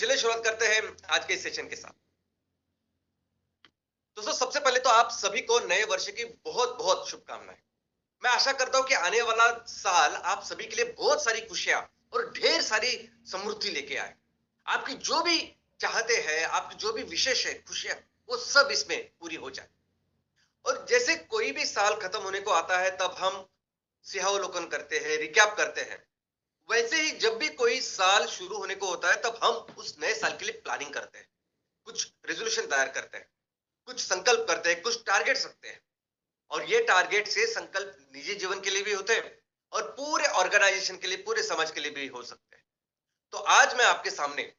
चलिए शुरुआत करते हैं आज के इस सेशन के साथ। दोस्तों, सबसे पहले तो आप सभी को नए वर्ष की बहुत बहुत शुभकामनाएं। मैं आशा करता हूं कि आने वाला साल आप सभी के लिए बहुत सारी खुशियां और ढेर सारी समृद्धि लेके आए। आपकी जो भी चाहते हैं, आपकी जो भी विशेष है खुशियां, वो सब इसमें पूरी हो जाए। और जैसे कोई भी साल खत्म होने को आता है तब हम सिंहावलोकन करते हैं, रिकैप करते हैं, वैसे ही जब भी कोई साल शुरू होने को होता है तब हम उस नए साल के लिए प्लानिंग करते हैं, कुछ रेजोल्यूशन तैयार करते हैं, कुछ संकल्प करते हैं, कुछ टारगेट रखते हैं। और ये टारगेट से संकल्प निजी जीवन के लिए भी होते हैं और पूरे ऑर्गेनाइजेशन के लिए, पूरे समाज के लिए भी हो सकते हैं। तो आज मैं आपके सामने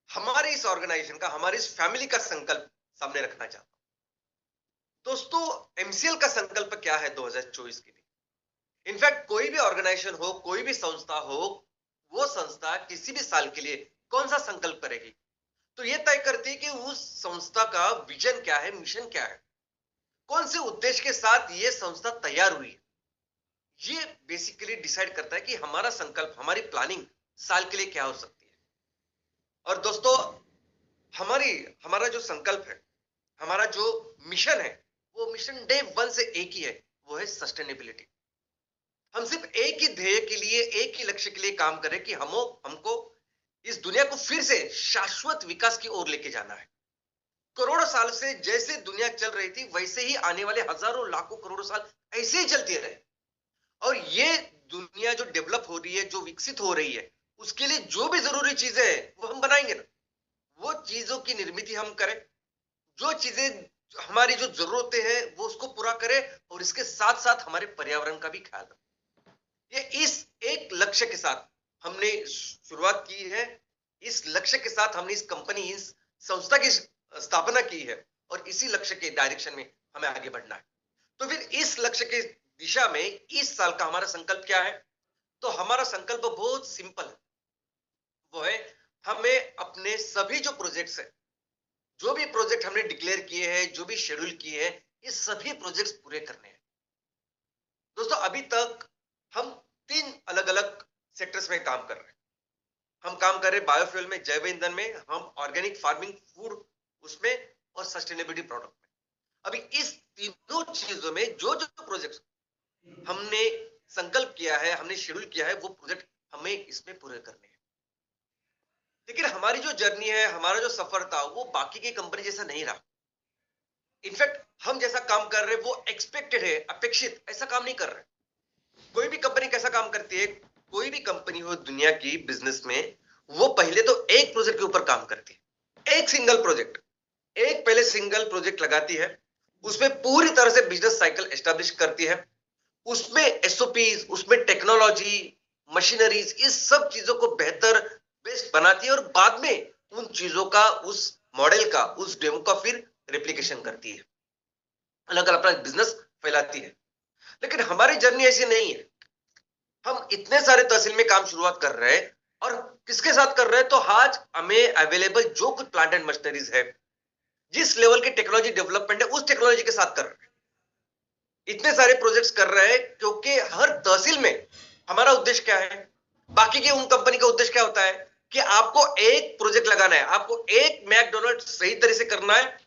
हमारे इस ऑर्गेनाइजेशन का, हमारी इस फैमिली का संकल्प सामने रखना चाहता हूं। दोस्तों, एमसीएल का संकल्प क्या है 2024 के लिए? इनफैक्ट कोई भी ऑर्गेनाइजेशन हो, कोई भी संस्था हो, वो संस्था किसी भी साल के लिए कौन सा संकल्प करेगी, तो ये तय करती है कि उस संस्था का विजन क्या है, मिशन क्या है, कौन से उद्देश्य के साथ ये संस्था तैयार हुई है। ये बेसिकली डिसाइड करता है कि हमारा संकल्प, हमारी प्लानिंग साल के लिए क्या हो सकती है। और दोस्तों, हमारी हमारा जो संकल्प है, हमारा जो मिशन है, वो मिशन डे वन से एक ही है, वो है सस्टेनेबिलिटी। हम सिर्फ एक ही ध्येय के लिए, एक ही लक्ष्य के लिए काम करें कि हमको इस दुनिया को फिर से शाश्वत विकास की ओर लेके जाना है। करोड़ों साल से जैसे दुनिया चल रही थी वैसे ही आने वाले हजारों लाखों करोड़ों साल ऐसे ही चलती रहे। और ये दुनिया जो डेवलप हो रही है, जो विकसित हो रही है, उसके लिए जो भी जरूरी चीजें हैं वो हम बनाएंगे ना। वो चीजों की निर्मित हम करें, जो चीजें हमारी जो जरूरतें हैं वो उसको पूरा करें, और इसके साथ साथ हमारे पर्यावरण का भी ख्याल रखें। ये इस एक लक्ष्य के साथ हमने शुरुआत की है। इस लक्ष्य के साथ हमने इस कंपनी, इस संस्था की स्थापना की है, और इसी लक्ष्य के डायरेक्शन में हमें आगे बढ़ना है। तो फिर इस लक्ष्य के दिशा में इस साल का हमारा संकल्प क्या है? तो हमारा संकल्प बहुत सिंपल है। वो है, हमें अपने सभी जो प्रोजेक्ट्स है, जो भी प्रोजेक्ट हमने डिक्लेयर किए हैं, जो भी शेड्यूल किए हैं, ये सभी प्रोजेक्ट्स पूरे करने हैं। दोस्तों, अभी तक हम 3 अलग अलग सेक्टर्स में काम कर रहे हैं। हम काम कर रहे हैं बायोफ्यूल में, जैव ईंधन में, हम ऑर्गेनिक फार्मिंग, फूड उसमें, और सस्टेनेबिलिटी प्रोडक्ट में। अभी इस तीनों चीजों में जो जो प्रोजेक्ट हमने संकल्प किया है, हमने शेड्यूल किया है, वो प्रोजेक्ट हमें इसमें पूरे करने हैं। लेकिन हमारी जो जर्नी है, हमारा जो सफर था, वो बाकी की कंपनी जैसा नहीं रहा। इनफैक्ट हम जैसा काम कर रहे हैं वो एक्सपेक्टेड है, अपेक्षित ऐसा काम नहीं कर रहे। कोई भी कंपनी कैसा काम करती है? कोई भी कंपनी हो दुनिया की बिजनेस में, वो पहले तो एक प्रोजेक्ट के ऊपर काम करती है, एक सिंगल प्रोजेक्ट, एक पहले सिंगल प्रोजेक्ट लगाती है, उसमें पूरी तरह से बिजनेस साइकिल एस्टेब्लिश करती है, उसमें एसओपीज, उसमें टेक्नोलॉजी, मशीनरीज, इस सब चीजों को बेहतर, बेस्ट बनाती है, और बाद में उन चीजों का, उस मॉडल का, उस डेमो का फिर रेप्लिकेशन करती है, अलग अलग अपना बिजनेस फैलाती है। लेकिन हमारी जर्नी ऐसी नहीं है। हम इतने सारे तहसील में काम शुरुआत कर रहे हैं, और किसके साथ कर रहे हैं? तो आज हमें अवेलेबल जो कुछ प्लांट एंड मशीनरीज है, जिस लेवल की टेक्नोलॉजी डेवलपमेंट है, उस टेक्नोलॉजी के साथ कर रहे हैं। इतने सारे प्रोजेक्ट्स कर रहे हैं क्योंकि हर तहसील में हमारा उद्देश्य क्या है? बाकी की उन कंपनी का उद्देश्य क्या होता है कि आपको एक प्रोजेक्ट लगाना है, आपको एक मैकडोनल्ड सही तरह से करना है,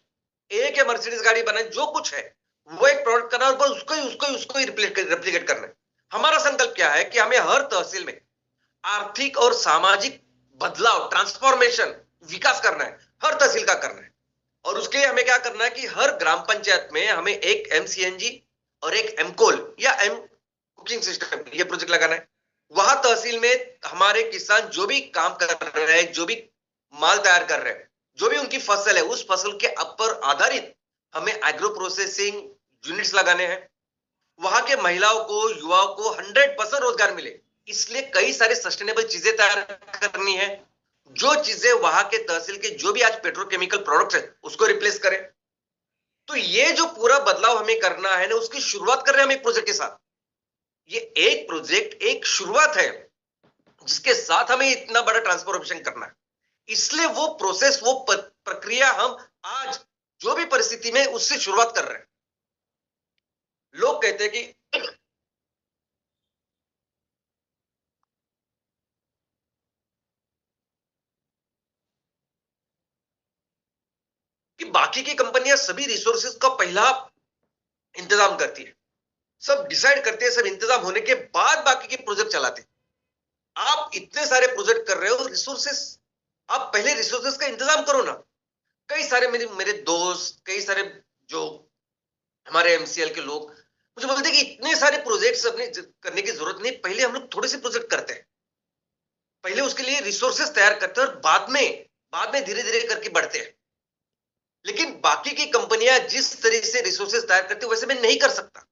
एक है मर्सिडीज गाड़ी बनाए, जो कुछ है वो एक प्रोडक्ट करना है, और बस उसको ही रेप्लिकेट करना है। हमारा संकल्प क्या है कि हमें हर तहसील में आर्थिक और सामाजिक बदलाव, ट्रांसफॉर्मेशन, विकास करना है, हर तहसील का करना है। और उसके लिए हमें क्या करना है कि हर ग्राम पंचायत में हमें एक एमसीएनजी और एक एमकोल या एम कुकिंग सिस्टम, ये प्रोजेक्ट लगाना है। वहां तहसील में हमारे किसान जो भी काम कर रहे हैं, जो भी माल तैयार कर रहे हैं, जो भी उनकी फसल है, उस फसल के ऊपर आधारित हमें एग्रो प्रोसेसिंग यूनिट्स लगाने हैं। वहां के महिलाओं को, युवाओं को 100% रोजगार मिले, इसलिए कई सारे सस्टेनेबल चीजें तैयार करनी है। जो चीजें वहां के तहसील के जो भी आज पेट्रोकेमिकल प्रोडक्ट्स है उसको रिप्लेस करें। तो ये जो पूरा बदलाव हमें करना है ना, उसकी शुरुआत कर रहे हैं हम एक प्रोजेक्ट के साथ। ये एक प्रोजेक्ट एक शुरुआत है जिसके साथ हमें इतना बड़ा ट्रांसफॉर्मेशन करना है। इसलिए वो प्रोसेस, वो प्रक्रिया हम आज जो भी परिस्थिति में उससे शुरुआत कर रहे हैं। लोग कहते हैं कि कि बाकी की कंपनियां सभी रिसोर्सेज का पहला इंतजाम करती है, सब डिसाइड करते हैं, सब इंतजाम होने के बाद बाकी के प्रोजेक्ट चलाते हैं। आप इतने सारे प्रोजेक्ट कर रहे हो, रिसोर्सेस, आप पहले रिसोर्सेस का इंतजाम करो ना। कई सारे मेरे मेरे दोस्त, कई सारे जो हमारे एमसीएल के लोग मुझे बोलते हैं कि इतने सारे प्रोजेक्ट्स अपने करने की जरूरत नहीं, पहले हम लोग थोड़े से प्रोजेक्ट करते हैं, पहले उसके लिए रिसोर्सेस तैयार करते हैं और बाद में धीरे धीरे करके बढ़ते हैं। लेकिन बाकी की कंपनियां जिस तरह से रिसोर्सेस तैयार करती है वैसे मैं नहीं कर सकता।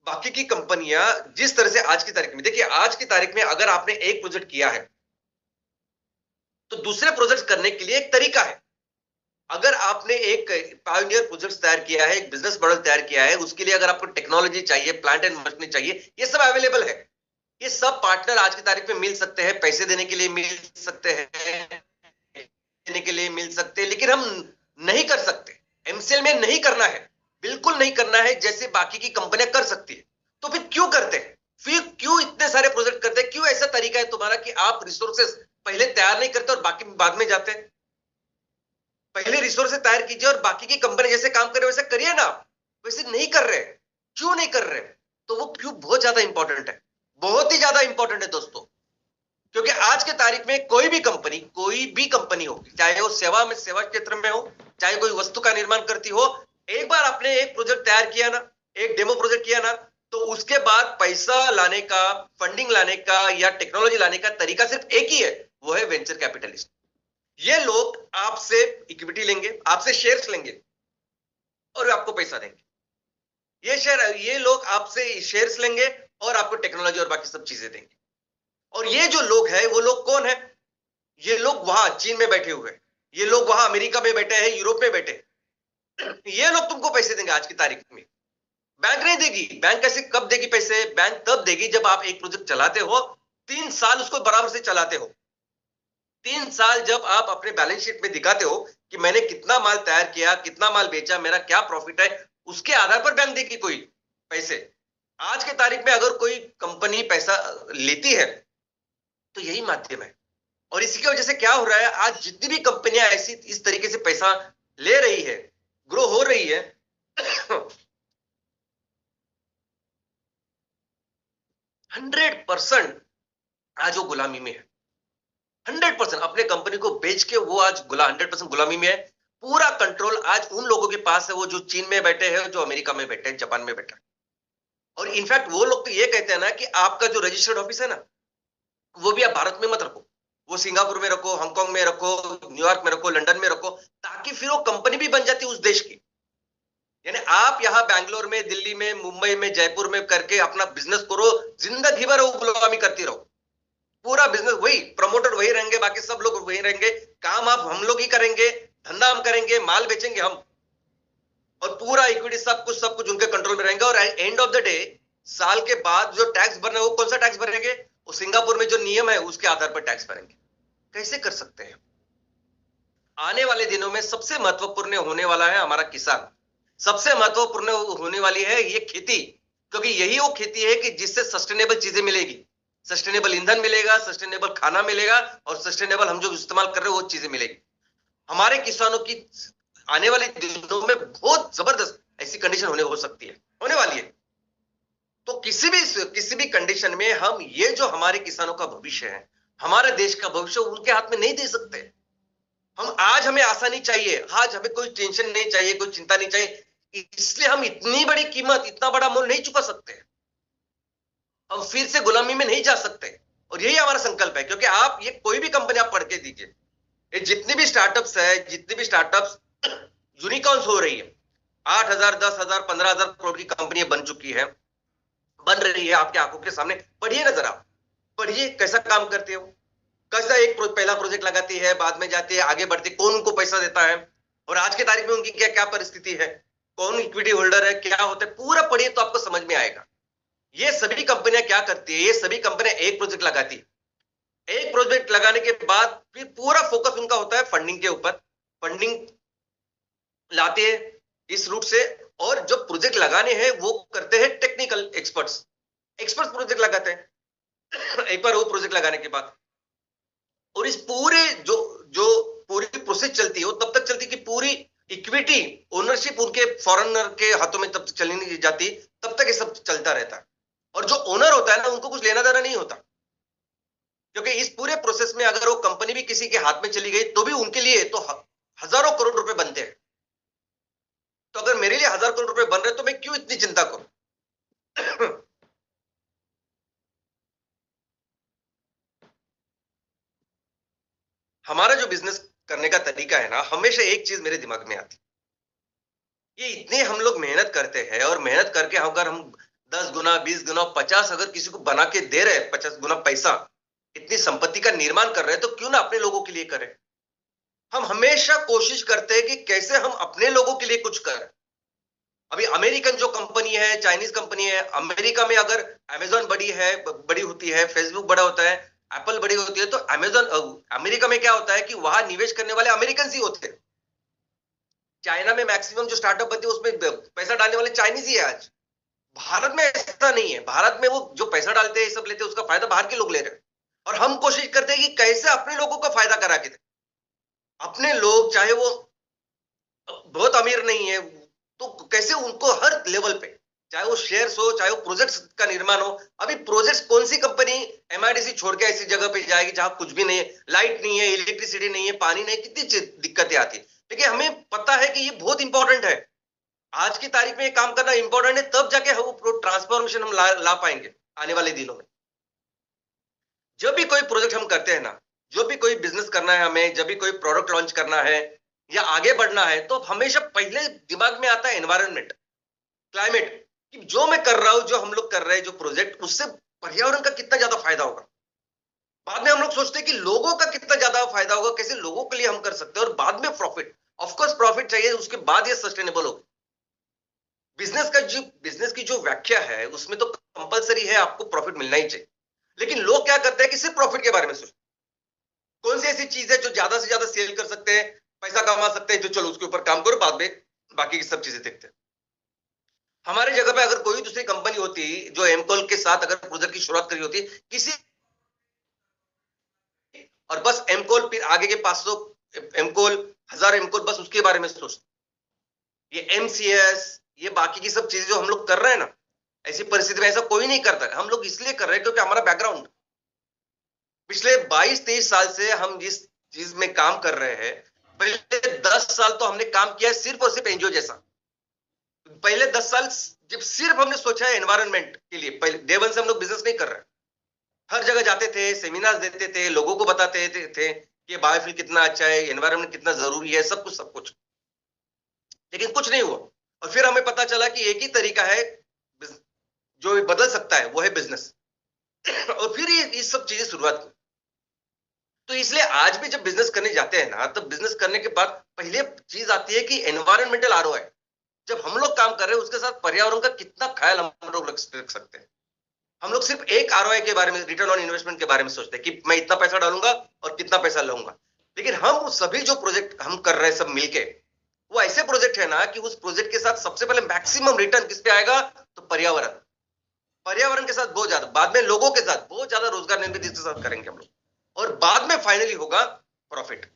बाकी की कंपनियां जिस तरह से आज की तारीख में, देखिए आज की तारीख में अगर आपने एक प्रोजेक्ट किया है तो दूसरे प्रोजेक्ट करने के लिए एक तरीका है। अगर आपने एक पायोनियर प्रोजेक्ट तैयार किया है, एक बिजनेस मॉडल तैयार किया है, उसके लिए अगर आपको टेक्नोलॉजी चाहिए, प्लांट एंड मशीनरी चाहिए, ये सब अवेलेबल है। ये सब पार्टनर आज की तारीख में मिल सकते हैं, पैसे देने के लिए मिल सकते हैं, देने के लिए मिल सकते हैं, लेकिन हम नहीं कर सकते। एमसीएल में नहीं करना है, बिल्कुल नहीं करना है जैसे बाकी की कंपनियां कर सकती है। तो फिर क्यों करते हैं? फिर क्यों इतने सारे प्रोजेक्ट करते हैं? क्यों ऐसा तरीका है तुम्हारा कि आप रिसोर्सेस पहले तैयार नहीं करते और बाकी बाद में जाते हैं? पहले रिसोर्सेस तैयार कीजिए और बाकी की कंपनी जैसे काम करे वैसे करिए ना। वैसे नहीं कर रहे, क्यों नहीं कर रहे? तो वो क्यों बहुत ज्यादा इंपॉर्टेंट है, बहुत ही ज्यादा इंपॉर्टेंट है दोस्तों। क्योंकि आज के तारीख में कोई भी कंपनी हो, चाहे वो सेवा क्षेत्र में हो, चाहे कोई वस्तु का निर्माण करती हो, एक बार आपने एक प्रोजेक्ट तैयार किया ना, एक डेमो प्रोजेक्ट किया ना, तो उसके बाद पैसा लाने का, फंडिंग लाने का या टेक्नोलॉजी लाने का तरीका सिर्फ एक ही है, वो है वेंचर कैपिटलिस्ट। ये लोग आपसे इक्विटी लेंगे, आपसे शेयर्स लेंगे और आपको पैसा देंगे। ये लोग आपसे शेयर्स लेंगे और आपको टेक्नोलॉजी और बाकी सब चीजें देंगे। और ये जो लोग हैं वो लोग कौन है? ये लोग वहां चीन में बैठे हुए, ये लोग वहां अमेरिका में बैठे हैं, यूरोप में बैठे। ये लोग तुमको पैसे देंगे आज की तारीख में। बैंक नहीं देगी। बैंक कैसे, कब देगी पैसे? बैंक तब देगी जब आप एक प्रोजेक्ट चलाते हो, 3 साल उसको बराबर से चलाते हो। 3 साल जब आप अपने बैलेंस शीट में दिखाते हो कि मैंने कितना माल तैयार किया, कितना माल बेचा, मेरा क्या प्रॉफिट है, उसके आधार पर बैंक देगी कोई पैसे। आज के तारीख में अगर कोई कंपनी पैसा लेती है तो यही माध्यम है। और इसी की वजह से क्या हो रहा है, आज जितनी भी कंपनियां ऐसी इस तरीके से पैसा ले रही है, ग्रो हो रही है, 100% आज वो गुलामी में है। 100% अपने कंपनी को बेच के वो आज 100% गुलामी में है। पूरा कंट्रोल आज उन लोगों के पास है, वो जो चीन में बैठे हैं, जो अमेरिका में बैठे हैं, जापान में बैठे हैं। और इनफैक्ट वो लोग तो ये कहते हैं ना कि आपका जो रजिस्टर्ड ऑफिस है ना, वो भी आप भारत में मत रखो, वो सिंगापुर में रखो, हांगकांग में रखो, न्यूयॉर्क में रखो, लंदन में रखो, ताकि फिर वो कंपनी भी बन जाती है उस देश की। यानी आप यहाँ बैंगलोर में, दिल्ली में, मुंबई में, जयपुर में करके अपना बिजनेस करो, जिंदगी भर वो गुलामी करती रहो। पूरा बिजनेस वही, प्रमोटर वही रहेंगे, बाकी सब लोग वही रहेंगे, काम आप हम लोग ही करेंगे, धंधा हम करेंगे, माल बेचेंगे हम, और पूरा इक्विटी सब कुछ उनके कंट्रोल में रहेंगे। और एंड ऑफ द डे साल के बाद जो टैक्स भरना है वो कौन सा टैक्स भरेंगे? वो सिंगापुर में जो नियम है उसके आधार पर टैक्स भरेंगे। कैसे कर सकते हैं? आने वाले दिनों में सबसे महत्वपूर्ण होने वाला है हमारा किसान, सबसे महत्वपूर्ण होने वाली है ये खेती, क्योंकि यही वो खेती है कि जिससे सस्टेनेबल चीजें मिलेगी, सस्टेनेबल ईंधन मिलेगा, सस्टेनेबल खाना मिलेगा, और सस्टेनेबल हम जो इस्तेमाल कर रहे हैं वो चीजें मिलेगी। हमारे किसानों की आने वाले दिनों में बहुत जबरदस्त ऐसी कंडीशन हो सकती है, होने वाली है। तो किसी भी कंडीशन में हम ये जो हमारे किसानों का भविष्य है, हमारे देश का भविष्य, उनके हाथ में नहीं दे सकते। आज हमें आसानी चाहिए, आज हमें कोई टेंशन नहीं चाहिए, कोई चिंता नहीं चाहिए, इसलिए हम इतनी बड़ी कीमत, इतना बड़ा मूल्य नहीं चुका सकते, हम फिर से गुलामी में नहीं जा सकते। और यही हमारा संकल्प है। क्योंकि आप ये कोई भी कंपनी आप पढ़ के दीजिए, ये जितनी भी स्टार्टअप्स है, जितनी भी स्टार्टअप्स यूनिकॉर्न्स हो रही है, 8,000, 10,000, 15,000 करोड़ की कंपनियां बन चुकी है, बन रही है आपके आंखों के सामने। पढ़िए ना जरा, पढ़िए कैसा काम करते हो, कैसा एक पहला प्रोजेक्ट लगाती है, बाद में जाती है, आगे बढ़ती, कौन उनको पैसा देता है, और आज की तारीख में उनकी क्या क्या परिस्थिति है, कौन इक्विटी होल्डर है, क्या होता है, पूरा पढ़िए तो आपको समझ में आएगा। ये सभी कंपनियां क्या करती है, ये सभी कंपनियां एक प्रोजेक्ट लगाती है, एक प्रोजेक्ट लगाने के बाद फिर पूरा फोकस उनका होता है फंडिंग के ऊपर, फंडिंग लाते हैं इस रूट से, और जो प्रोजेक्ट लगाने हैं वो करते हैं टेक्निकल एक्सपर्ट्स प्रोजेक्ट लगाते हैं एक बार वो प्रोजेक्ट लगाने के बाद। और इस पूरे जो जो पूरी प्रोसेस चलती है वो तब तक चलती है कि पूरी इक्विटी ओनरशिप उनके फॉरेनर के हाथों में तब तक चली नहीं जाती, तब तक ये सब चलता रहता है। और जो ओनर होता है ना, उनको कुछ लेना देना नहीं होता, क्योंकि इस पूरे प्रोसेस में अगर वो कंपनी भी किसी के हाथ में चली गई तो भी उनके लिए तो हजारों करोड़ रुपए बनते हैं। तो अगर मेरे लिए 1000 करोड़ रुपए बन रहे तो मैं क्यों इतनी चिंता करूं? हमारा जो बिजनेस करने का तरीका है ना, हमेशा एक चीज मेरे दिमाग में आती है, ये इतने हम लोग मेहनत करते हैं और मेहनत करके अगर हम 10 गुना 20 गुना 50 अगर किसी को बना के दे रहे हैं, 50 गुना पैसा, इतनी संपत्ति का निर्माण कर रहे हैं, तो क्यों ना अपने लोगों के लिए करें। हम हमेशा कोशिश करते हैं कि कैसे हम अपने लोगों के लिए कुछ करें। अभी अमेरिकन जो कंपनी है, चाइनीज कंपनी है, अमेरिका में अगर अमेजॉन बड़ी होती है, फेसबुक बड़ा होता है, एप्पल बड़ी होती है, तो अमेजॉन अमेरिका में क्या होता है कि वहां निवेश करने वाले अमेरिकन ही होते हैं। चाइना में मैक्सिमम जो स्टार्टअप बनते हैं उसमें पैसा डालने वाले चाइनीज ही है आज। भारत में ऐसा नहीं है। भारत में वो जो पैसा डालते हैं, सब लेते हैं, उसका फायदा बाहर के लोग ले रहे हैं। और हम कोशिश करते हैं कि कैसे अपने लोगों का फायदा करा के दें। अपने लोग चाहे वो बहुत अमीर नहीं है, तो कैसे उनको हर लेवल पे, चाहे वो शेयर्स हो, चाहे वो प्रोजेक्ट्स का निर्माण हो। अभी प्रोजेक्ट्स कौन सी कंपनी एमआईडीसी छोड़ के ऐसी जगह पे जाएगी जहां कुछ भी नहीं है, लाइट नहीं है, इलेक्ट्रिसिटी नहीं है, पानी नहीं है, कितनी दिक्कतें आती है। लेकिन हमें पता है कि ये बहुत इंपॉर्टेंट है। आज की तारीख में ये काम करना इंपॉर्टेंट है, तब जाके वो ट्रांसफॉर्मेशन हम ला पाएंगे आने वाले दिनों में। जब भी कोई प्रोजेक्ट हम करते हैं ना, जो भी कोई बिजनेस करना है हमें, जब भी कोई प्रोडक्ट लॉन्च करना है या आगे बढ़ना है, तो हमेशा पहले दिमाग में आता है एनवायरनमेंट, क्लाइमेट, कि जो मैं कर रहा हूं, जो हम लोग कर रहे हैं जो प्रोजेक्ट, उससे पर्यावरण का कितना ज्यादा फायदा होगा। बाद में हम लोग सोचते हैं कि लोगों का कितना ज्यादा फायदा होगा, कैसे लोगों के लिए हम कर सकते हैं, और बाद में प्रॉफिट। ऑफकोर्स प्रॉफिट चाहिए, उसके बाद ये सस्टेनेबल होगा। बिजनेस की जो व्याख्या है उसमें तो कंपलसरी है, आपको प्रॉफिट मिलना ही चाहिए। लेकिन लोग क्या करते हैं कि सिर्फ प्रॉफिट के बारे में सोचते, कौन सी ऐसी चीज है जो ज्यादा से ज्यादा सेल कर सकते हैं, पैसा कमा सकते हैं, जो चलो उसके ऊपर काम करो, बाद में बाकी की सब चीजें देखते हैं। हमारी जगह पे अगर कोई दूसरी कंपनी होती जो एमकॉल के साथ अगर प्रोजेक्ट की शुरुआत करी होती किसी, और बस एमकॉल फिर आगे के 500 एमकॉल, 1000 एमकॉल, बस उसके बारे में सोचते। ये एमसीएस, ये बाकी की सब चीजें जो हम लोग कर रहे हैं ना, ऐसी परिस्थिति में ऐसा कोई नहीं करता। हम लोग इसलिए कर रहे हैं क्योंकि हमारा बैकग्राउंड पिछले 22-23 साल से हम जिस चीज में काम कर रहे हैं, पहले 10 साल तो हमने काम किया है सिर्फ और सिर्फ एनजीओ जैसा। पहले 10 साल जब सिर्फ हमने सोचा है एनवायरनमेंट के लिए, पहले डे वन से हम लोग बिजनेस नहीं कर रहे। हर जगह जाते थे, सेमिनार देते थे, लोगों को बताते थे कि बायोफ्यूल कितना अच्छा है, एनवायरनमेंट कितना जरूरी है, सब कुछ। लेकिन कुछ नहीं हुआ। और फिर हमें पता चला कि एक ही तरीका है जो बदल सकता है, वो है बिजनेस। और फिर ये सब चीजें शुरुआत की। तो इसलिए आज भी जब बिजनेस करने जाते हैं ना, तब बिजनेस करने के बाद पहले चीज आती है कि एनवायरमेंटल आरओआई। जब हम लोग काम कर रहे हैं उसके साथ पर्यावरण का कितना ख्याल हम लोग रख सकते हैं। हम लोग सिर्फ एक आरओआई के बारे में, रिटर्न ऑन इन्वेस्टमेंट के बारे में सोचते हैं कि मैं इतना पैसा डालूंगा और कितना पैसा लूंगा। लेकिन हम सभी जो प्रोजेक्ट हम कर रहे हैं सब मिलके, वो ऐसे प्रोजेक्ट है ना कि उस प्रोजेक्ट के साथ सबसे पहले मैक्सिमम रिटर्न किस पे आएगा, तो पर्यावरण के साथ बहुत ज्यादा, बाद में लोगों के साथ बहुत ज्यादा रोजगार निर्मित इसके साथ करेंगे हम लोग, और बाद में फाइनली होगा प्रॉफिट।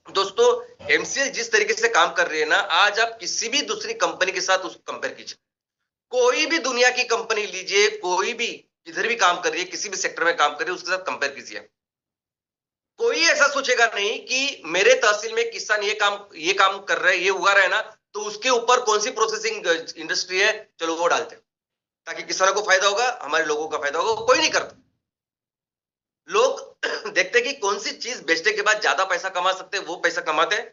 दोस्तों, एमसीएल जिस तरीके से काम कर रही है ना, आज आप किसी भी दूसरी कंपनी के साथ उसको कंपेयर कीजिए। कोई भी दुनिया की कंपनी लीजिए, कोई भी जिधर भी काम कर रही है, किसी भी सेक्टर में काम कर रही है, उसके साथ कंपेयर कीजिए। कोई ऐसा सोचेगा नहीं कि मेरे तहसील में किसान ये काम कर रहा है, ये उगा रहा है ना, तो उसके ऊपर कौन सी प्रोसेसिंग इंडस्ट्री है, चलो वो डालते हैं ताकि किसानों को फायदा होगा, हमारे लोगों का फायदा होगा। कोई नहीं करता। लोग देखते कि कौन सी चीज बेचने के बाद ज्यादा पैसा कमा सकते हैं, वो पैसा कमाते हैं।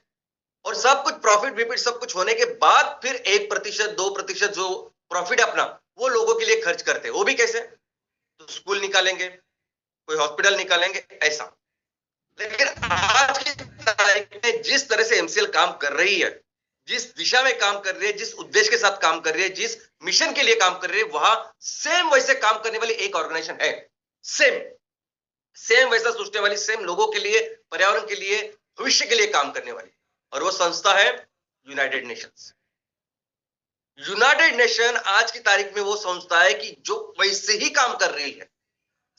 और सब कुछ प्रॉफिट विपिट सब कुछ होने के बाद फिर 1% 2% जो प्रॉफिट अपना, वो लोगों के लिए खर्च करते हैं। वो भी कैसे, तो स्कूल निकालेंगे, कोई हॉस्पिटल निकालेंगे, ऐसा। लेकिन आज की तारीख में जिस तरह से एमसीएल काम कर रही है, जिस दिशा में काम कर रही है, जिस उद्देश्य के साथ काम कर रही है, जिस मिशन के लिए काम कर रही है, वहां सेम वैसे काम करने वाली एक ऑर्गेनाइजेशन है। सेम वैसा सोचने वाली, सेम लोगों के लिए, पर्यावरण के लिए, भविष्य के लिए काम करने वाली, और वो संस्था है यूनाइटेड नेशंस। यूनाइटेड नेशन आज की तारीख में वो संस्था है कि जो वैसे ही काम कर रही है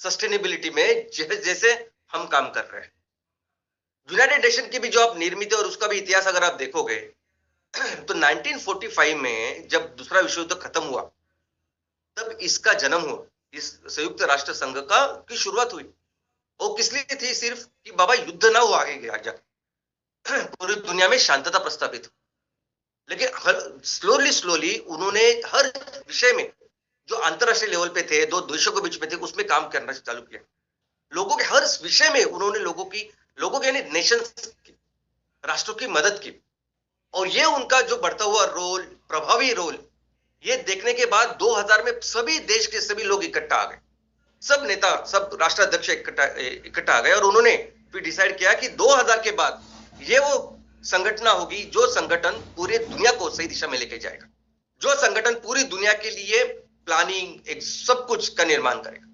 सस्टेनेबिलिटी में, जैसे हम काम कर रहे हैं। यूनाइटेड नेशन की भी जो आप निर्मित है और उसका भी इतिहास अगर आप देखोगे, तो 1945 में जब दूसरा विश्व युद्ध खत्म हुआ, तब इसका जन्म हुआ, इस संयुक्त राष्ट्र संघ का की शुरुआत हुई। वो किस लिए थी? सिर्फ कि बाबा युद्ध ना हो आगे आगे, पूरी दुनिया में शांतता प्रस्तापित हो। लेकिन हर स्लोली स्लोली उन्होंने हर विषय में जो अंतरराष्ट्रीय लेवल पे थे, दो देशों के बीच में थे, उसमें काम करना चालू किया। लोगों के हर विषय में उन्होंने लोगों के यानी नेशंस की, राष्ट्रों की मदद की। और ये उनका जो बढ़ता हुआ रोल, प्रभावी रोल, ये देखने के बाद 2000 में सभी देश के सभी लोग इकट्ठा आ गए, सब नेता, सब राष्ट्राध्यक्ष इकट्ठा आ गए, और उन्होंने फिर डिसाइड किया कि 2000 के बाद ये वो संगठन होगी जो संगठन पूरी दुनिया को सही दिशा में लेके जाएगा, जो संगठन पूरी दुनिया के लिए प्लानिंग एक सब कुछ का निर्माण करेगा।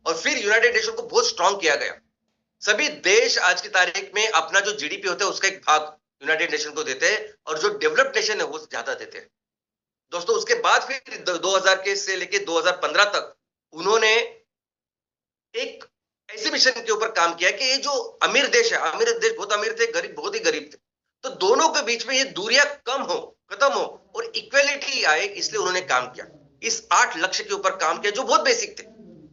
और फिर यूनाइटेड नेशन को बहुत स्ट्रांग किया गया। सभी देश आज की तारीख में अपना जो जीडीपी होता है उसका एक भाग यूनाइटेड नेशन को देते हैं, और जो डेवलप्ड नेशन है वो ज्यादा देते हैं। दोस्तों, उसके बाद फिर 2000 के से लेके 2015 तक उन्होंने एक ऐसे मिशन के ऊपर काम किया कि ये जो अमीर देश है, अमीर देश बहुत अमीर थे, गरीब बहुत ही गरीब थे, तो दोनों के बीच में ये दूरियां कम हो, खत्म हो और इक्वेलिटी आए, इसलिए उन्होंने काम किया। इस 8 लक्ष्य के ऊपर काम किया जो बहुत बेसिक थे,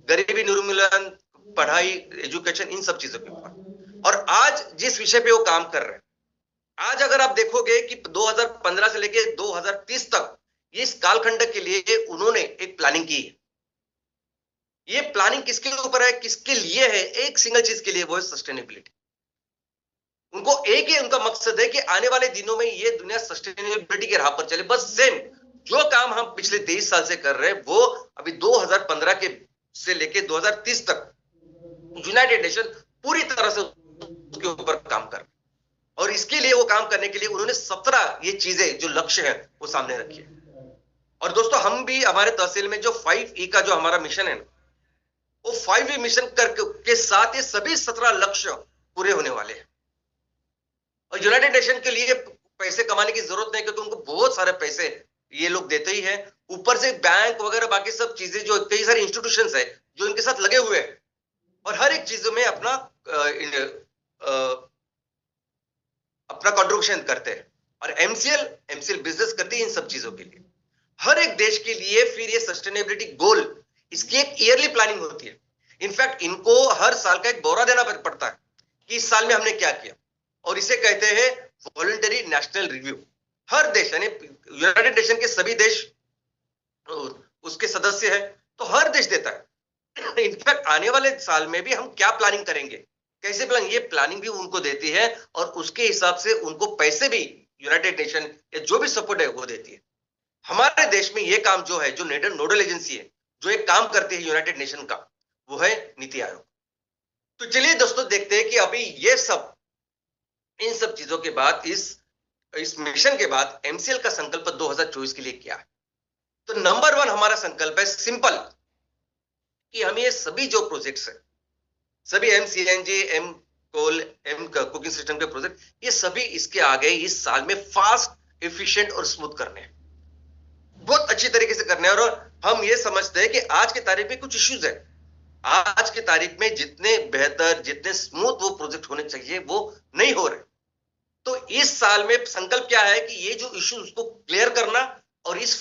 गरीबी निर्मूलन, पढ़ाई, एजुकेशन, इन सब चीजों के ऊपर। और आज जिस विषय पे वो काम कर रहे हैं, आज अगर आप देखोगे कि 2015 से लेके 2030 तक इस कालखंड के लिए उन्होंने एक प्लानिंग की है। ये प्लानिंग किसके ऊपर है, किसके लिए है? एक सिंगल चीज के लिए, वो है सस्टेनेबिलिटी। उनको एक ही उनका मकसद है कि आने वाले दिनों में ये दुनिया सस्टेनेबिलिटी के राह पर चले। बस सेम जो काम हम पिछले 23 साल से कर रहे हैं, वो अभी 2015 के से लेके 2030 तक यूनाइटेड नेशन पूरी तरह से उसके ऊपर काम कर रहा है। और इसके लिए, वो काम करने के लिए उन्होंने 17 ये चीजें जो लक्ष्य है वो सामने रखी है। और दोस्तों, हम भी हमारे तहसील में जो 5E का जो हमारा मिशन है, वो 5E मिशन के साथ ये सभी 17 लक्ष्य पूरे होने वाले हैं। और यूनाइटेड नेशन के लिए पैसे कमाने की जरूरत नहीं, क्योंकि उनको बहुत सारे पैसे ये लोग देते ही हैं। ऊपर से बैंक वगैरह बाकी सब चीजें, जो कई सारे इंस्टीट्यूशंस है जो इनके साथ लगे हुए हैं, और हर एक चीजों में अपना कंट्रीब्यूशन करते हैं। और एमसीएल बिजनेस करती है इन सब चीजों के लिए। हर एक देश के लिए फिर ये सस्टेनेबिलिटी गोल, इसकी एक ईयरली प्लानिंग होती है। इनफैक्ट इनको हर साल का एक ब्यौरा देना पड़ता है कि इस साल में हमने क्या किया, और इसे कहते हैं वॉलंटरी नेशनल रिव्यू। हर देश, यानी यूनाइटेड नेशन के सभी देश उसके सदस्य हैं, तो हर देश देता है। इनफैक्ट आने वाले साल में भी हम क्या प्लानिंग करेंगे, कैसे प्लानिंग, ये प्लानिंग भी उनको देती है, और उसके हिसाब से उनको पैसे भी यूनाइटेड नेशन या जो भी सपोर्ट है वो देती है। हमारे देश में ये काम जो है, जो नोडल एजेंसी है जो एक काम करती है यूनाइटेड नेशन का, वो है नीति आयोग। तो चलिए दोस्तों, देखते हैं कि अभी ये सब, इन सब चीजों के बाद, इस मिशन के बाद एमसीएल का संकल्प 2024 के लिए क्या है। तो नंबर 1 हमारा संकल्प है सिंपल, कि हम ये सभी जो प्रोजेक्ट्स है, सभी MCNG, M coal, M cooking system के प्रोजेक्ट, ये सभी इसके आगे इस साल में फास्ट, एफिशिएंट और स्मूथ करने हैं, बहुत अच्छी तरीके से करने हैं। और हम ये समझते हैं कि आज की तारीख में कुछ इश्यूज है, आज की तारीख में जितने बेहतर, जितने स्मूथ वो प्रोजेक्ट होने चाहिए, वो नहीं हो रहे। तो इस साल में संकल्प क्या है कि ये जो इश्यूज उसको क्लियर करना, और इस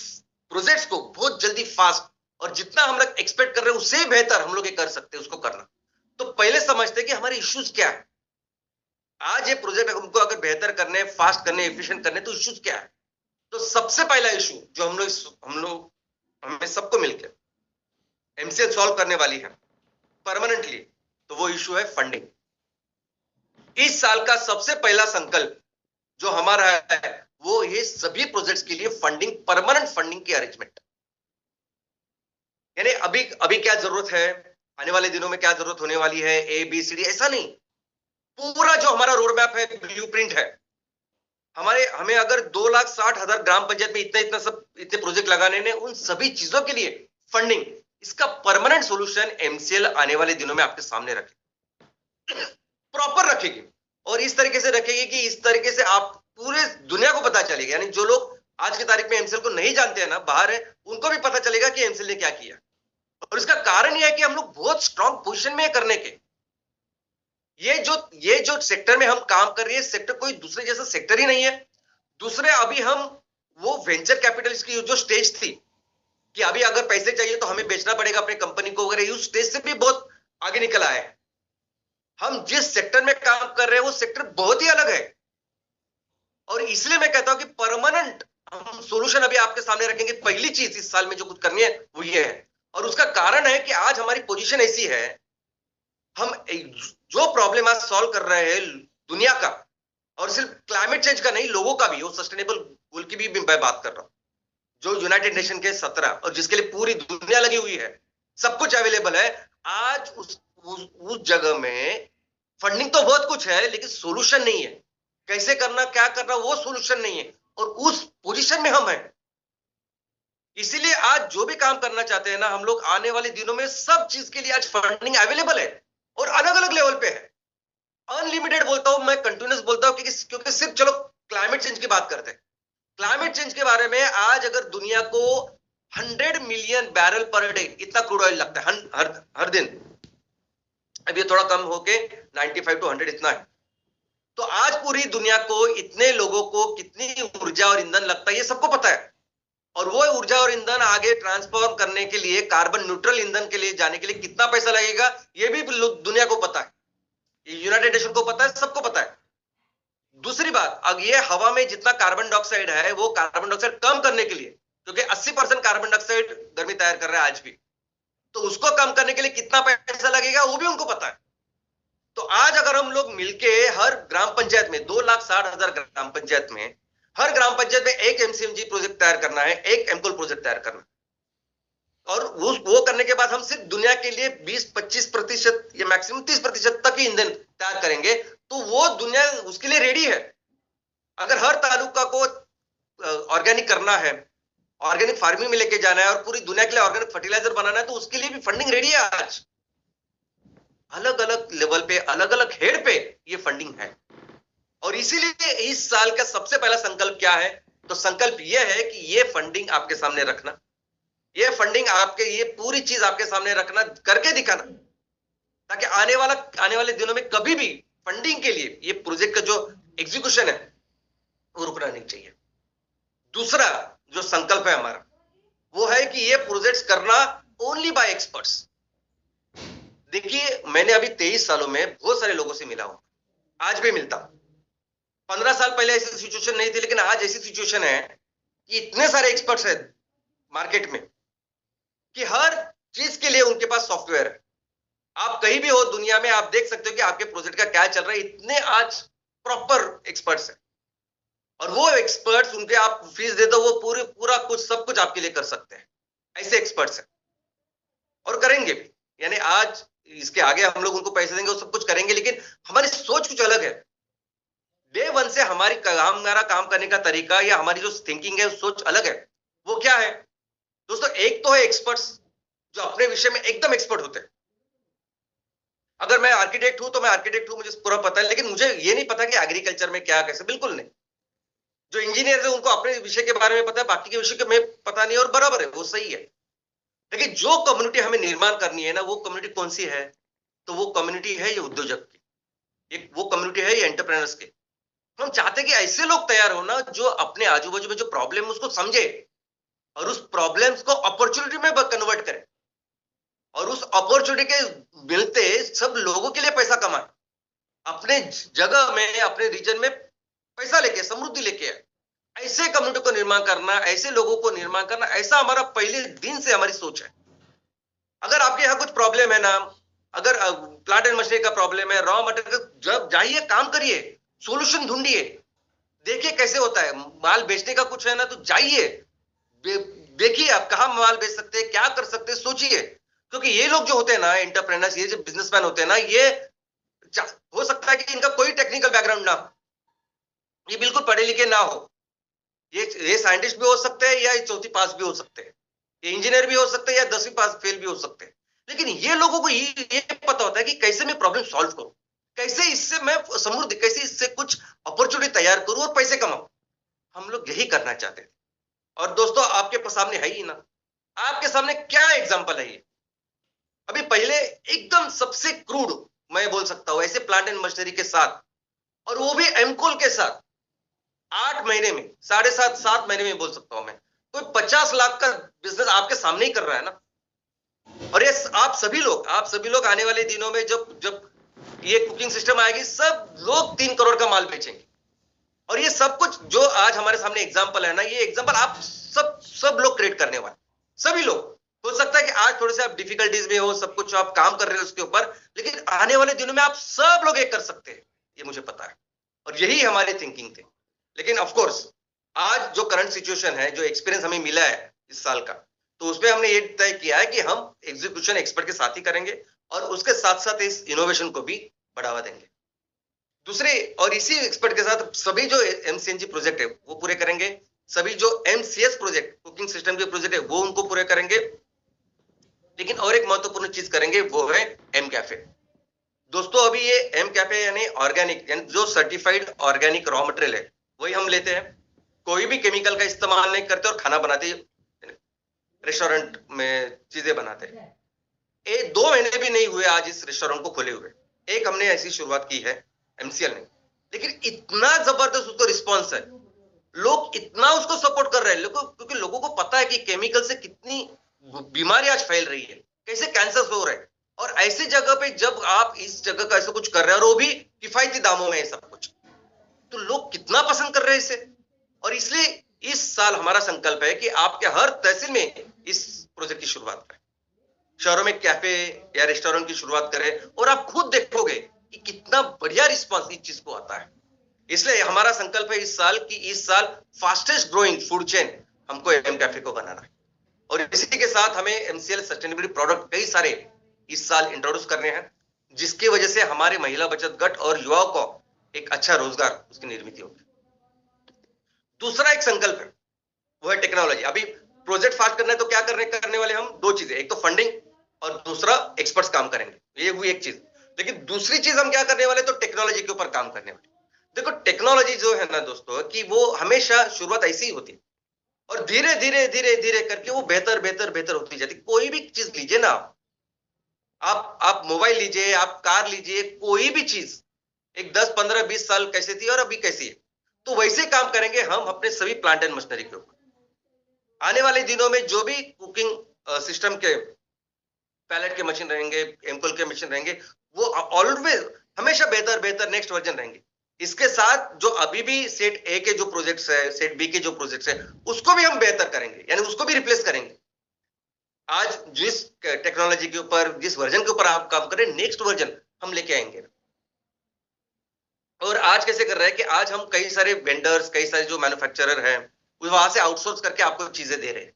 प्रोजेक्ट्स को बहुत जल्दी, फास्ट, और जितना हम लोग एक्सपेक्ट कर रहे हैं उससे बेहतर हम लोग ये कर सकते हैं, उसको करना। तो पहले समझते हैं कि हमारे इश्यूज क्या है। आज ये प्रोजेक्ट हमको अगर बेहतर करने, फास्ट करने, एफिशिएंट करने, तो इश्यूज क्या है। तो सबसे पहला इशू जो हमें सबको मिलकर एमसीएल सॉल्व करने वाली है परमानेंटली, तो वो इशू है फंडिंग। इस साल का सबसे पहला संकल्प जो हमारा है, वो ये सभी प्रोजेक्ट्स के लिए फंडिंग, परमानेंट फंडिंग की अरेंजमेंट। यानी अभी क्या जरूरत है, आने वाले दिनों में क्या जरूरत होने वाली है, ABCD, ऐसा नहीं। पूरा जो हमारा रोड मैप है, ब्लूप्रिंट है, हमें अगर 2,60,000 ग्राम पंचायत में इतने प्रोजेक्ट लगाने ने, उन सभी चीजों के लिए फंडिंग, इसका परमानेंट सॉल्यूशन एमसीएल आने वाले दिनों में आपके सामने रखेगी, प्रॉपर रखेगी, और इस तरीके से रखेगी कि इस तरीके से आप पूरे दुनिया को पता चलेगा। यानी जो लोग आज की तारीख में एमसीएल को नहीं जानते हैं ना, बाहर है, उनको भी पता चलेगा कि एमसीएल ने क्या किया। और इसका कारण यह है कि हम लोग बहुत स्ट्रांग पोजीशन में है करने के। ये जो सेक्टर में हम काम कर रहे हैं, सेक्टर कोई दूसरे जैसा सेक्टर ही नहीं है। दूसरे, अभी हम वो वेंचर कैपिटलिस्ट की जो स्टेज थी कि अभी अगर पैसे चाहिए तो हमें बेचना पड़ेगा अपनी कंपनी को वगैरह, उस स्टेज से भी बहुत आगे निकल आए हैं। हम जिस सेक्टर में काम कर रहे हैं वो सेक्टर बहुत ही अलग है, और इसलिए मैं कहता हूं कि परमानेंट हम सॉल्यूशन अभी आपके सामने रखेंगे। पहली चीज इस साल में जो कुछ करनी है वो ये है, और उसका कारण है कि आज हमारी पोजीशन ऐसी है, हम जो प्रॉब्लम आज सॉल्व कर रहे हैं दुनिया का, और सिर्फ क्लाइमेट चेंज का नहीं, लोगों का भी, वो सस्टेनेबल गोल की भी मैं बात कर रहा हूं, जो यूनाइटेड नेशन के 17 और जिसके लिए पूरी दुनिया लगी हुई है, सब कुछ अवेलेबल है। आज उस जगह में फंडिंग तो बहुत कुछ है लेकिन सॉल्यूशन नहीं है, कैसे करना क्या करना वो सॉल्यूशन नहीं है, और उस पोजीशन में हम हैं। इसीलिए आज जो भी काम करना चाहते हैं ना हम लोग, आने वाले दिनों में सब चीज के लिए आज फंडिंग अवेलेबल है और अलग अलग लेवल पे है। अनलिमिटेड बोलता हूं मैं, कंटिन्यूस बोलता हूं, क्योंकि सिर्फ चलो क्लाइमेट चेंज की बात करते हैं। क्लाइमेट चेंज के बारे में आज अगर दुनिया को 100 मिलियन बैरल पर डे इतना क्रूड ऑयल लगता है हर दिन, अब ये थोड़ा कम होके 95 टू 100 इतना है, तो आज पूरी दुनिया को, इतने लोगों को कितनी ऊर्जा और ईंधन लगता है ये सबको पता है। और वो ऊर्जा और ईंधन आगे ट्रांसफॉर्म करने के लिए, कार्बन न्यूट्रल ईंधन के लिए जाने के लिए कितना पैसा लगेगा ये भी दुनिया को पता है, यूनाइटेड नेशन को पता है, सबको पता है। दूसरी बात, अब ये हवा में जितना कार्बन डाइऑक्साइड है वो कार्बन डाइऑक्साइड कम करने के लिए, क्योंकि 80% कार्बन डाइऑक्साइड गर्मी तैयार कर रहा है आज भी, तो उसको कम करने के लिए कितना पैसा लगेगा वो भी उनको पता है। तो आज अगर हम लोग मिलके हर ग्राम पंचायत में 2,60,000 ग्राम पंचायत में, हर ग्राम पंचायत में एक एमसीएमजी प्रोजेक्ट तैयार करना है, एक एमकोल प्रोजेक्ट तैयार करना है, और वो करने के बाद हम सिर्फ दुनिया के लिए 20-25% या मैक्सिमम 30% तक ही ईंधन तैयार करेंगे, तो वो दुनिया उसके लिए रेडी है। अगर हर तालुका को ऑर्गेनिक करना है, ऑर्गेनिक फार्मिंग में लेके जाना है और पूरी दुनिया के लिए ऑर्गेनिक फर्टिलाइजर बनाना है, तो उसके लिए भी फंडिंग रेडी है। आज अलग अलग लेवल पे, अलग अलग हेड पे ये फंडिंग है, और इसीलिए इस साल का सबसे पहला संकल्प क्या है, तो संकल्प ये है कि ये फंडिंग आपके सामने रखना, ये फंडिंग आपके, ये पूरी चीज आपके सामने रखना, करके दिखाना, ताकि आने वाले दिनों में कभी भी फंडिंग के लिए ये प्रोजेक्ट का जो एग्जीक्यूशन है वो रुकना नहीं चाहिए। दूसरा जो संकल्प है हमारा वो है कि ये प्रोजेक्ट्स करना ओनली बाय एक्सपर्ट्स। देखिए, मैंने अभी 23 सालों में बहुत सारे लोगों से मिला हूं, आज भी मिलता हूं। 15 साल पहले ऐसी सिचुएशन नहीं थी, लेकिन आज ऐसी सिचुएशन है कि इतने सारे एक्सपर्ट्स हैं मार्केट में कि हर चीज के लिए उनके पास सॉफ्टवेयर है। आप कहीं भी हो दुनिया में, आप देख सकते हो कि आपके प्रोजेक्ट का क्या चल रहा है, इतने आज प्रॉपर एक्सपर्ट्स हैं, और वो एक्सपर्ट्स, उनके आप फीस दे दो, वो पूरा कुछ सब कुछ आपके लिए कर सकते हैं, ऐसे एक्सपर्ट्स हैं, और करेंगे भी। यानी आज इसके आगे हम लोग उनको पैसे देंगे, वो सब कुछ करेंगे, लेकिन हमारी सोच कुछ अलग है। डे वन से हमारा काम करने का तरीका या हमारी जो थिंकिंग है, सोच अलग है। वो क्या है दोस्तों? एक तो है एक्सपर्ट्स जो अपने विषय में एकदम एक्सपर्ट होते हैं। अगर मैं आर्किटेक्ट हूं तो मैं आर्किटेक्ट हूं, मुझे पूरा पता है, लेकिन मुझे ये नहीं पता कि एग्रीकल्चर में क्या कैसे, बिल्कुल नहीं। जो इंजीनियर है उनको अपने विषय के बारे में पता है, बाकी के विषय के में पता नहीं, और बराबर है, वो सही है। लेकिन जो कम्युनिटी हमें निर्माण करनी है ना, वो कम्युनिटी कौन सी है? तो वो कम्युनिटी है ये उद्योजक की, एक वो कम्युनिटी है ये एंटरप्रेन्योर्स की। हम चाहते हैं कि ऐसे लोग तैयार हो ना जो अपने आजू बाजू में जो प्रॉब्लम है उसको समझे और उस प्रॉब्लम्स को अपॉर्चुनिटी में कन्वर्ट करे, और उस अपॉर्चुनिटी के मिलते सब लोगों के लिए पैसा कमाए, अपने जगह में, अपने रीजन में पैसा लेके, समृद्धि लेके आए। ऐसे कम्युनिटी को निर्माण करना, ऐसे लोगों को निर्माण करना, ऐसा हमारा पहले दिन से हमारी सोच है। अगर आपके यहाँ कुछ प्रॉब्लम है ना, अगर प्लांट एंड मशीनरी का प्रॉब्लम है, रॉ मटेरियल, जब जाइए काम करिए, सॉल्यूशन ढूंढिए, देखिए कैसे होता है। माल बेचने का कुछ है ना तो जाइए, देखिए आप कहाँ माल बेच सकते हैं, क्या कर सकते हैं, सोचिए। क्योंकि ये लोग जो होते हैं ना एंटरप्रेन्योर्स, ये जो बिजनेसमैन होते हैं ना, ये हो सकता है कि इनका कोई टेक्निकल बैकग्राउंड ना हो, ये बिल्कुल पढ़े लिखे ना हो, ये साइंटिस्ट भी हो सकते हैं या ये चौथी पास भी हो सकते हैं, ये इंजीनियर भी हो सकते हैं या 10वीं पास फेल भी हो सकते हैं, लेकिन ये लोगों को ये पता होता है कि कैसे मैं प्रॉब्लम सॉल्व करूं, कैसे इससे मैं समृद्धि, कैसे इससे कुछ अपॉर्चुनिटी तैयार करूं और पैसे कमाऊं। हम लोग यही करना चाहते हैं। और दोस्तों आपके सामने है ही ना, आपके सामने क्या एग्जांपल है ये। अभी पहले एकदम सबसे क्रूड मैं बोल सकता हूं ऐसे प्लांट एंड मशीनरी के साथ, और वो भी एमकोल के साथ, 8 महीने में, 7.5 महीने में बोल सकता हूं मैं, कोई 50 लाख का बिजनेस आपके सामने ही कर रहा है ना। और ये आप सभी लोग आने वाले दिनों में जब जब ये कुकिंग सिस्टम आएगी, सब लोग 3 करोड़ का माल बेचेंगे। और ये सब कुछ जो आज हमारे सामने एग्जाम्पल है ना, ये एग्जाम्पल आप सब लोग क्रिएट करने वाले, सभी लोग। हो सकता है कि आज थोड़े से आप डिफिकल्टीज में हो, सब कुछ आप काम कर रहे हो उसके ऊपर, लेकिन आने वाले दिनों में आप सब लोग एक कर सकते हैं, ये मुझे पता है। और यही हमारी थिंकिंग थी। लेकिन ऑफ कोर्स आज जो करंट सिचुएशन है, जो एक्सपीरियंस हमें मिला है इस साल का, तो उसमें हमने ये तय किया है कि हम एग्जीक्यूशन एक्सपर्ट के साथ ही करेंगे और उसके साथ साथ इस इनोवेशन को भी बढ़ावा देंगे। दूसरे, और इसी एक्सपर्ट के साथ सभी जो एमसीएनजी प्रोजेक्ट है वो पूरे करेंगे, सभी जो एमसीएस प्रोजेक्ट, कुकिंग सिस्टम के प्रोजेक्ट है, वो उनको पूरे करेंगे। लेकिन और एक महत्वपूर्ण चीज करेंगे, वो है एम कैफे। दोस्तों, अभी ये एम कैफे यानी ऑर्गेनिक, यानी जो सर्टिफाइड ऑर्गेनिक रॉ मटेरियल है वही हम लेते हैं, कोई भी केमिकल का इस्तेमाल नहीं करते और खाना बनाते, रेस्टोरेंट में चीजें बनाते हैं। 2 महीने भी नहीं हुए आज इस रेस्टोरेंट को खोले हुए, एक हमने ऐसी शुरुआत की है एमसीएल ने, लेकिन इतना जबरदस्त उसको रिस्पॉन्स है, लोग इतना उसको सपोर्ट कर रहे हैं, क्योंकि लोगों को पता है कि केमिकल से कितनी बीमारी आज फैल रही है, कैसे कैंसर हो रहे हैं। और ऐसी जगह पे जब आप इस जगह का ऐसा कुछ कर रहे हैं और वो भी किफायती दामों में है सब कुछ, तो लोग कितना पसंद कर रहे हैं इसे। और इसलिए इस साल हमारा संकल्प है कि आपके हर तहसील में इस प्रोजेक्ट की शुरुआत करें, शहरों में कैफे या रेस्टोरेंट की शुरुआत करें, और आप खुद देखोगे कि कितना बढ़िया रिस्पांस इस चीज को आता है। इसलिए हमारा संकल्प है इस साल कि इस साल फास्टेस्ट ग्रोइंग फूड चेन हमको एम कैफे को बनाना है। और इसी के साथ हमें एमसीएल सस्टेनेबिलिटी प्रोडक्ट कई सारे इस साल इंट्रोड्यूस करने हैं, जिसकी वजह से हमारे महिला बचत गट और युवाओं को एक अच्छा रोजगार उसकी निर्मित होगी। दूसरा एक संकल्प है, वो है टेक्नोलॉजी। अभी प्रोजेक्ट फास्ट करना है तो क्या करने वाले हम, 2 चीजें, एक तो फंडिंग और दूसरा एक्सपर्ट्स काम करेंगे, ये हुई एक चीज। लेकिन दूसरी चीज हम क्या करने वाले, तो टेक्नोलॉजी के ऊपर काम करने वाले। देखो, टेक्नोलॉजी जो है ना दोस्तों, कि वो हमेशा शुरुआत ऐसी ही होती है और धीरे धीरे धीरे धीरे करके वो बेहतर बेहतर बेहतर होती जाती। कोई भी चीज लीजिए ना, आप मोबाइल लीजिए, आप कार लीजिए, कोई भी चीज एक 10 15 20 साल कैसे थी और अभी कैसी है, तो वैसे काम करेंगे हम अपने सभी प्लांट एंड मशीनरी के ऊपर। आने वाले दिनों में जो भी कुकिंग सिस्टम के पैलेट के मशीन रहेंगे, एम्पल के मशीन रहेंगे, वो ऑलवेज हमेशा बेहतर बेहतर नेक्स्ट वर्जन रहेंगे। इसके साथ जो अभी भी सेट ए के जो प्रोजेक्ट्स है, सेट बी के जो प्रोजेक्ट्स है, उसको भी हम बेहतर करेंगे, यानी उसको भी रिप्लेस करेंगे। आज जिस टेक्नोलॉजी के ऊपर, जिस वर्जन के ऊपर आप काम करें, नेक्स्ट वर्जन हम लेके आएंगे। और आज कैसे कर रहे हैं कि आज हम कई सारे वेंडर्स, कई सारे जो मैन्युफैक्चरर हैं, वहां से आउटसोर्स करके आपको चीजें दे रहे हैं।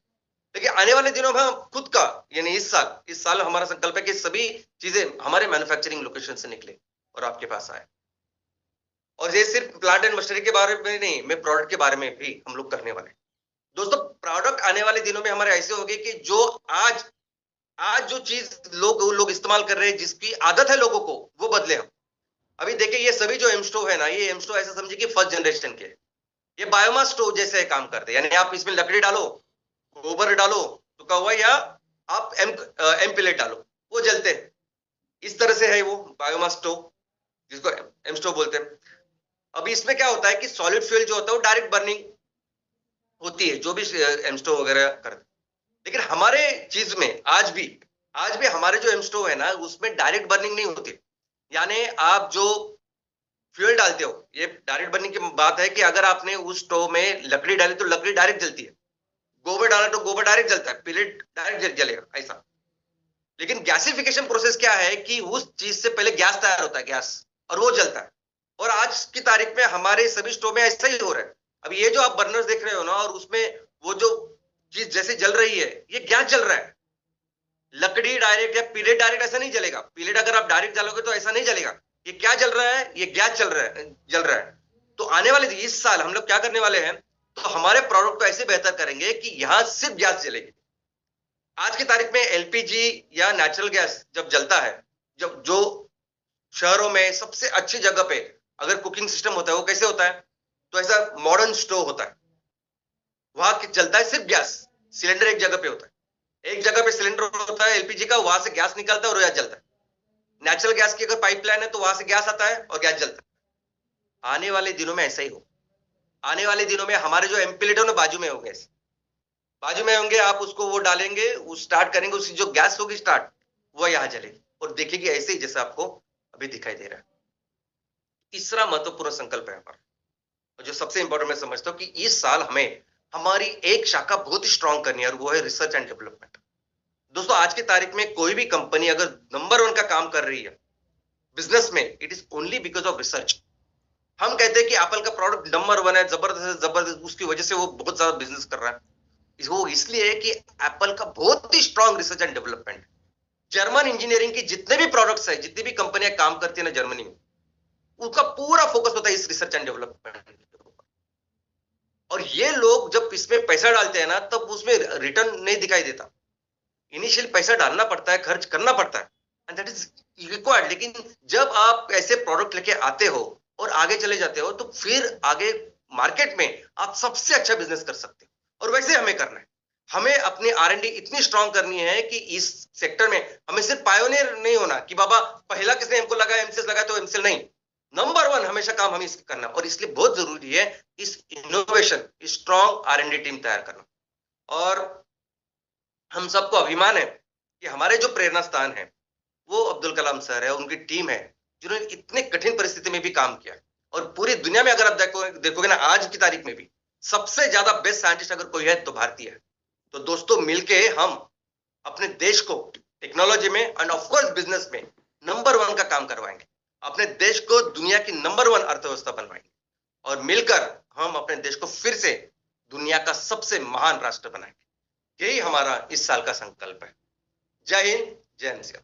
लेकिन आने वाले दिनों में हम खुद का, यानी इस साल हमारा संकल्प है कि सभी चीजें हमारे मैन्युफैक्चरिंग लोकेशन से निकले और आपके पास आए। और ये सिर्फ प्लांट एंड मशीनरी के बारे में नहीं, मैं प्रोडक्ट के बारे में भी हम लोग करने वाले हैं। दोस्तों, प्रोडक्ट आने वाले दिनों में हमारे ऐसे होंगे कि जो आज जो चीज लोग इस्तेमाल कर रहे हैं, जिसकी आदत है लोगों को, वो बदले हम। अभी देखिए, ये सभी जो एम स्टोव है ना, ये एम स्टोव ऐसा समझिए कि फर्स्ट जनरेशन के, ये बायोमास स्टोव जैसे काम करते हैं, यानी आप इसमें लकड़ी डालो, गोबर डालो तो हुआ, या आप एम पिलेट डालो, वो जलते हैं। इस तरह से है वो बायोमास स्टोव, जिसको एम स्टोव बोलते हैं। अभी इसमें क्या होता है कि सॉलिड फ्यूल जो होता है वो डायरेक्ट बर्निंग होती है, जो भी एम स्टोव वगैरह करते। लेकिन हमारे चीज में आज भी हमारे जो एम स्टोव है ना, उसमें डायरेक्ट बर्निंग नहीं होती। यानी आप जो फ्यूल डालते हो, ये डायरेक्ट बर्निंग की बात है कि अगर आपने उस स्टोव में लकड़ी डाली तो लकड़ी डायरेक्ट जलती है, गोबर डाला तो गोबर डायरेक्ट जलता है, पिलेट डायरेक्ट जलेगा, ऐसा। लेकिन गैसिफिकेशन प्रोसेस क्या है कि उस चीज से पहले गैस तैयार होता है, गैस, और वो जलता है। और आज की तारीख में हमारे सभी स्टोव में ऐसा ही हो रहा है। अब ये जो आप बर्नर्स देख रहे हो ना, और उसमें वो जो चीज जैसे जल रही है, ये गैस जल रहा है। लकड़ी डायरेक्ट या पिलेट डायरेक्ट ऐसा नहीं जलेगा। पिलेट अगर आप डायरेक्ट जलोगे तो ऐसा नहीं जलेगा। ये क्या जल रहा है, ये गैस जल रहा है। तो आने वाले इस साल हम लोग क्या करने वाले हैं, तो हमारे प्रोडक्ट को ऐसे बेहतर करेंगे कि यहां सिर्फ गैस जलेगी। आज की तारीख में एलपीजी या नेचुरल गैस जब जलता है, जब जो शहरों में सबसे अच्छी जगह पे अगर कुकिंग सिस्टम होता है, वो कैसे होता है, तो ऐसा मॉडर्न स्टोव होता है, वहां चलता है सिर्फ गैस। सिलेंडर एक जगह पे होता है, एक जगह पे सिलेंडर होता है एलपीजी का, वहां से गैस निकलता है और गैस जलता है। नेचुरल गैस की अगर पाइपलाइन है तो वहां से गैस आता है और गैस जलता है। आने वाले दिनों में ऐसा ही हो। आने वाले दिनों में हमारे जो एम्पलेट है ना बाजू में होंगे, आप उसको वो डालेंगे, वो स्टार्ट करेंगे, उसकी जो गैस होगी स्टार्ट, वो यहाँ जलेगी और देखेगी ऐसे ही जैसे आपको अभी दिखाई दे रहा है। तीसरा महत्वपूर्ण संकल्प है हमारा, और जो सबसे इंपॉर्टेंट मैं समझता हूँ कि इस साल हमें हमारी एक शाखा बहुत ही स्ट्रांग करनी है, और वो है रिसर्च एंड डेवलपमेंट। दोस्तों, आज की तारीख में कोई भी कंपनी अगर नंबर 1 का काम कर रही है बिजनेस में, it is only because of research. हम कहते हैं कि एप्पल का प्रोडक्ट नंबर 1 है, जबरदस्त है, जबरदस्त, उसकी वजह से वो बहुत ज्यादा बिजनेस कर रहा है। वो इसलिए है कि एप्पल का बहुत ही strong research and development. German engineering की जितने भी प्रोडक्ट्स है, जितनी भी कंपनियां काम करती है ना जर्मनी में, उनका पूरा फोकस होता है इस रिसर्च एंड डेवलपमेंट। और ये लोग जब इसमें पैसा डालते हैं ना, तब उसमें रिटर्न नहीं दिखाई देता। इनिशियल पैसा डालना पड़ता है, खर्च करना पड़ता है, एंड दैट इज रिक्वायर्ड। लेकिन जब आप ऐसे प्रोडक्ट लेके आते हो और आगे चले जाते हो, तो फिर आगे मार्केट में आप सबसे अच्छा बिजनेस कर सकते हो। और वैसे हमें करना है, हमें अपनी R&D इतनी स्ट्रांग करनी है कि इस सेक्टर में हमें सिर्फ पायोनियर नहीं होना कि बाबा पहला किसने हमको लगाया, एमसीएस लगाया तो एमसीएल नहीं, नंबर 1 हमेशा काम हमें इसका करना। और इसलिए बहुत जरूरी है इस इनोवेशन, स्ट्रांग R&D टीम तैयार करना। और हम सबको अभिमान है कि हमारे जो प्रेरणा स्थान है वो अब्दुल कलाम सर है, उनकी टीम है, जिन्होंने इतने कठिन परिस्थिति में भी काम किया। और पूरी दुनिया में अगर आप देखोगे ना, आज की तारीख में भी सबसे ज्यादा बेस्ट साइंटिस्ट अगर कोई है तो भारतीय है। तो दोस्तों, मिलके हम अपने देश को टेक्नोलॉजी में एंड ऑफ कोर्स बिजनेस में नंबर 1 का काम करवाएंगे, अपने देश को दुनिया की नंबर 1 अर्थव्यवस्था बनवाएंगे, और मिलकर हम अपने देश को फिर से दुनिया का सबसे महान राष्ट्र बनाएंगे। यही हमारा इस साल का संकल्प है। जय हिंद, जय हिंद।